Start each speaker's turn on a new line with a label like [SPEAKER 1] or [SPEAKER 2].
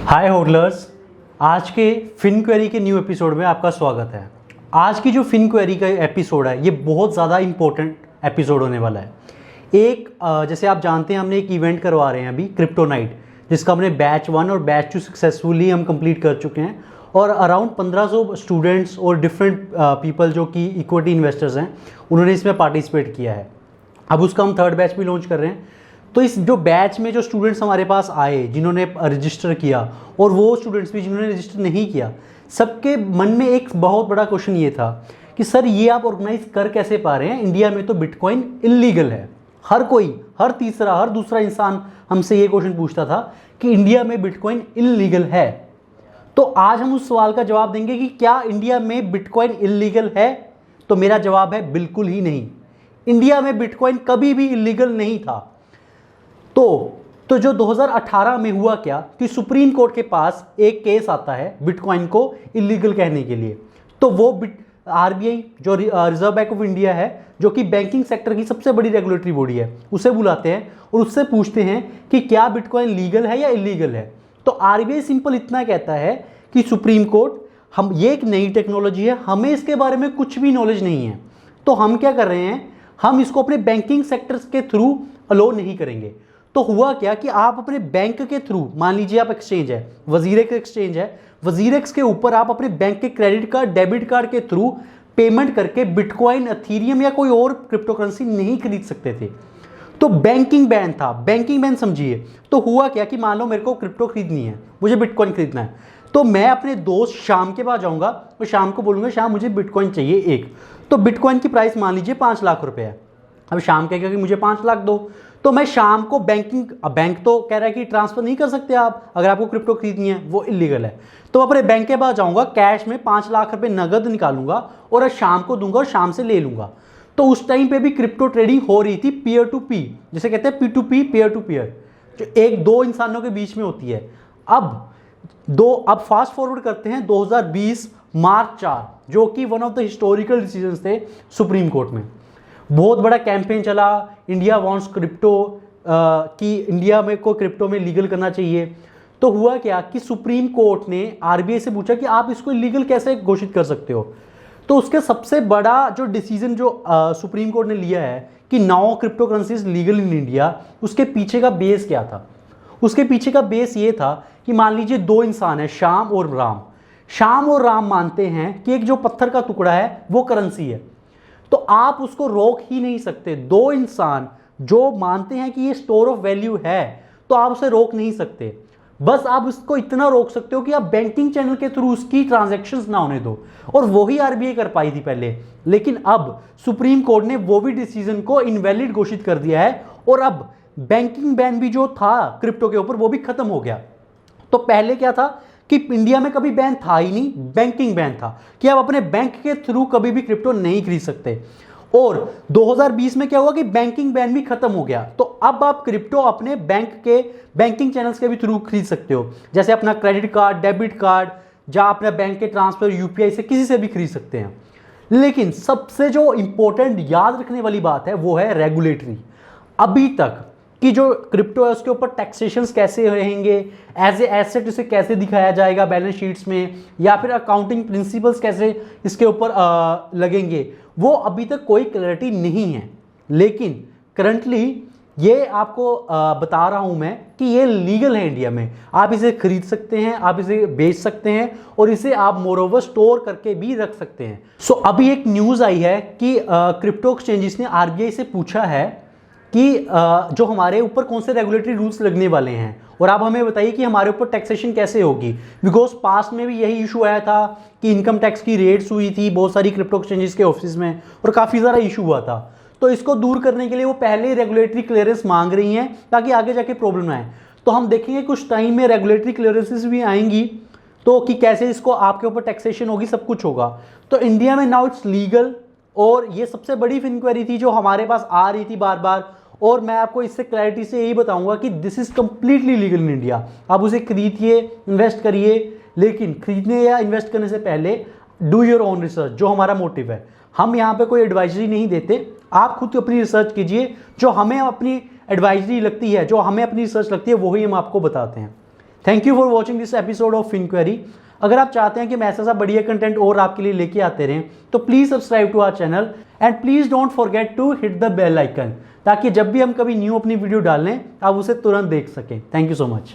[SPEAKER 1] हाय holders, आज के fin query के न्यू एपिसोड में आपका स्वागत है। आज की जो फिन क्वेरी का एपिसोड है ये बहुत ज़्यादा इम्पोर्टेंट एपिसोड होने वाला है। जैसे आप जानते हैं हमने एक इवेंट करवा रहे हैं अभी क्रिप्टो नाइट, जिसका हमने बैच 1 और बैच 2 सक्सेसफुली हम कंप्लीट कर चुके हैं और अराउंड 1500 स्टूडेंट्स और डिफरेंट पीपल जो कि इक्विटी इन्वेस्टर्स हैं उन्होंने इसमें पार्टिसिपेट किया है। अब उसका हम थर्ड बैच भी लॉन्च कर रहे हैं। तो इस जो बैच में जो स्टूडेंट्स हमारे पास आए जिन्होंने रजिस्टर किया और वो स्टूडेंट्स भी जिन्होंने रजिस्टर नहीं किया, सबके मन में एक बहुत बड़ा क्वेश्चन ये था कि सर ये आप ऑर्गेनाइज कर कैसे पा रहे हैं, इंडिया में तो बिटकॉइन इल्लीगल है। हर कोई, हर तीसरा, हर दूसरा इंसान हमसे ये क्वेश्चन पूछता था कि इंडिया में बिटकॉइन इल्लीगल है। तो आज हम उस सवाल का जवाब देंगे कि क्या इंडिया में बिटकॉइन इल्लीगल है। तो मेरा जवाब है बिल्कुल ही नहीं। इंडिया में बिटकॉइन कभी भी इल्लीगल नहीं था। तो जो 2018 में हुआ क्या कि सुप्रीम कोर्ट के पास एक केस आता है बिटकॉइन को इल्लीगल कहने के लिए। तो वो आरबीआई जो रिजर्व बैंक ऑफ इंडिया है, जो कि बैंकिंग सेक्टर की सबसे बड़ी रेगुलेटरी बॉडी है, उसे बुलाते हैं और उससे पूछते हैं कि क्या बिटकॉइन लीगल है या इल्लीगल है। तो आरबीआई सिंपल इतना कहता है कि सुप्रीम कोर्ट, हम ये एक नई टेक्नोलॉजी है, हमें इसके बारे में कुछ भी नॉलेज नहीं है, तो हम क्या कर रहे हैं, हम इसको अपने बैंकिंग सेक्टर्स के थ्रू अलो नहीं करेंगे। तो हुआ क्या कि आप अपने बैंक के थ्रू, मान लीजिए आप एक्सचेंज है, वजीरेक्स एक्सचेंज है, वजीरेक्स के ऊपर आप अपने बैंक के क्रेडिट कार्ड, डेबिट कार्ड के थ्रू पेमेंट करके बिटकॉइन, एथेरियम या कोई और क्रिप्टो करेंसी नहीं खरीद सकते थे। तो बैंकिंग बैन था, बैंकिंग बैन समझिए। तो हुआ क्या कि मान लो मेरे को क्रिप्टो खरीदनी है, मुझे बिटकॉइन खरीदना है, तो मैं अपने दोस्त श्याम के पास जाऊंगा और शाम को बोलूंगा श्याम मुझे बिटकॉइन चाहिए एक। तो बिटकॉइन की प्राइस मान लीजिए 5 लाख रुपए है। अब शाम कहेगा कि मुझे 5 लाख दो, तो मैं शाम को बैंक तो कह रहा है कि ट्रांसफर नहीं कर सकते आप, अगर आपको क्रिप्टो खरीदनी है, वो इलीगल है। तो अपने बैंक के पास जाऊंगा, कैश में 5 लाख रुपए नगद निकालूंगा और शाम को दूंगा और शाम से ले लूंगा। तो उस टाइम पे भी क्रिप्टो ट्रेडिंग हो रही थी पीयर टू पी, जिसे कहते हैं P2P, पीयर टू पीयर, जो एक दो इंसानों के बीच में होती है। अब फास्ट फॉरवर्ड करते हैं 2020 मार्च 4, जो कि one of the historical decisions थे सुप्रीम कोर्ट में। बहुत बड़ा कैंपेन चला, इंडिया वांट्स क्रिप्टो, कि इंडिया में को क्रिप्टो में लीगल करना चाहिए। तो हुआ क्या कि सुप्रीम कोर्ट ने आरबीआई से पूछा कि आप इसको इलीगल कैसे घोषित कर सकते हो। तो उसके सबसे बड़ा जो डिसीजन जो सुप्रीम कोर्ट ने लिया है कि now crypto currencies legal in India, उसके पीछे का बेस क्या था? उसके पीछे का बेस ये था कि मान लीजिए दो इंसान है, श्याम और राम। श्याम और राम मानते हैं कि एक जो पत्थर का टुकड़ा है वो करेंसी है, तो आप उसको रोक ही नहीं सकते। दो इंसान जो मानते हैं कि ये स्टोर ऑफ वैल्यू है, तो आप उसे रोक नहीं सकते। बस आप उसको इतना रोक सकते हो कि आप बैंकिंग चैनल के थ्रू उसकी ट्रांजैक्शंस ना होने दो, और वही आरबीआई कर पाई थी पहले। लेकिन अब सुप्रीम कोर्ट ने वो भी डिसीजन को इनवैलिड घोषित कर दिया है और अब बैंकिंग बैन भी जो था क्रिप्टो के ऊपर वो भी खत्म हो गया। तो पहले क्या था कि इंडिया में कभी बैन था ही नहीं, बैंकिंग बैन था कि आप अपने बैंक के थ्रू कभी भी क्रिप्टो नहीं खरीद सकते। और 2020 में क्या हुआ कि बैंकिंग बैन भी खत्म हो गया। तो अब आप क्रिप्टो अपने बैंक के बैंकिंग चैनल्स के भी थ्रू खरीद सकते हो, जैसे अपना क्रेडिट कार्ड, डेबिट कार्ड, जहां अपने बैंक के ट्रांसफर यूपीआई से किसी से भी खरीद सकते हैं। लेकिन सबसे जो इंपॉर्टेंट याद रखने वाली बात है वो है रेगुलेटरी। अभी तक कि जो क्रिप्टो है उसके ऊपर टैक्सेशंस कैसे रहेंगे, एज ए एसेट इसे कैसे दिखाया जाएगा बैलेंस शीट्स में, या फिर अकाउंटिंग प्रिंसिपल्स कैसे इसके ऊपर लगेंगे, वो अभी तक कोई क्लैरिटी नहीं है। लेकिन करंटली ये आपको बता रहा हूं मैं कि ये लीगल है इंडिया में। आप इसे खरीद सकते हैं, आप इसे बेच सकते हैं और इसे आप मोरओवर स्टोर करके भी रख सकते हैं। सो अभी एक न्यूज़ आई है कि क्रिप्टो एक्सचेंजेस ने आरबीआई से पूछा है कि जो हमारे ऊपर कौन से रेगुलेटरी रूल्स लगने वाले हैं, और आप हमें बताइए कि हमारे ऊपर टैक्सेशन कैसे होगी। बिकॉज पास्ट में भी यही इशू आया था कि इनकम टैक्स की रेड्स हुई थी बहुत सारी क्रिप्टो एक्सचेंजेस के ऑफिस में और काफ़ी सारा इशू हुआ था। तो इसको दूर करने के लिए वो पहले ही रेगुलेटरी क्लियरेंस मांग रही हैं ताकि आगे जाके प्रॉब्लम ना आए। तो हम देखेंगे कुछ टाइम में रेगुलेटरी क्लियरेंसेस भी आएंगी, तो कि कैसे इसको आपके ऊपर टैक्सेशन होगी, सब कुछ होगा। तो इंडिया में नाउ इट्स लीगल, और ये सबसे बड़ी इंक्वायरी थी जो हमारे पास आ रही थी बार बार। और मैं आपको इससे क्लैरिटी से यही बताऊंगा कि this is completely legal in India. आप उसे खरीदिए, इन्वेस्ट करिए, लेकिन खरीदने या इन्वेस्ट करने से पहले डू योर ओन रिसर्च, जो हमारा मोटिव है। हम यहाँ पे कोई एडवाइजरी नहीं देते, आप खुद अपनी रिसर्च कीजिए। जो हमें अपनी एडवाइजरी लगती है, जो हमें अपनी रिसर्च लगती है, वही हम आपको बताते हैं। Thank you for watching this episode of FinQuery. अगर आप चाहते हैं कि मैं ऐसा बड़िया कंटेंट और आपके लिए लेके आते रहें तो please subscribe to our channel and please don't forget to hit the bell icon, ताकि जब भी हम कभी न्यू अपनी वीडियो डालें आप उसे तुरंत देख सकें। Thank you so much.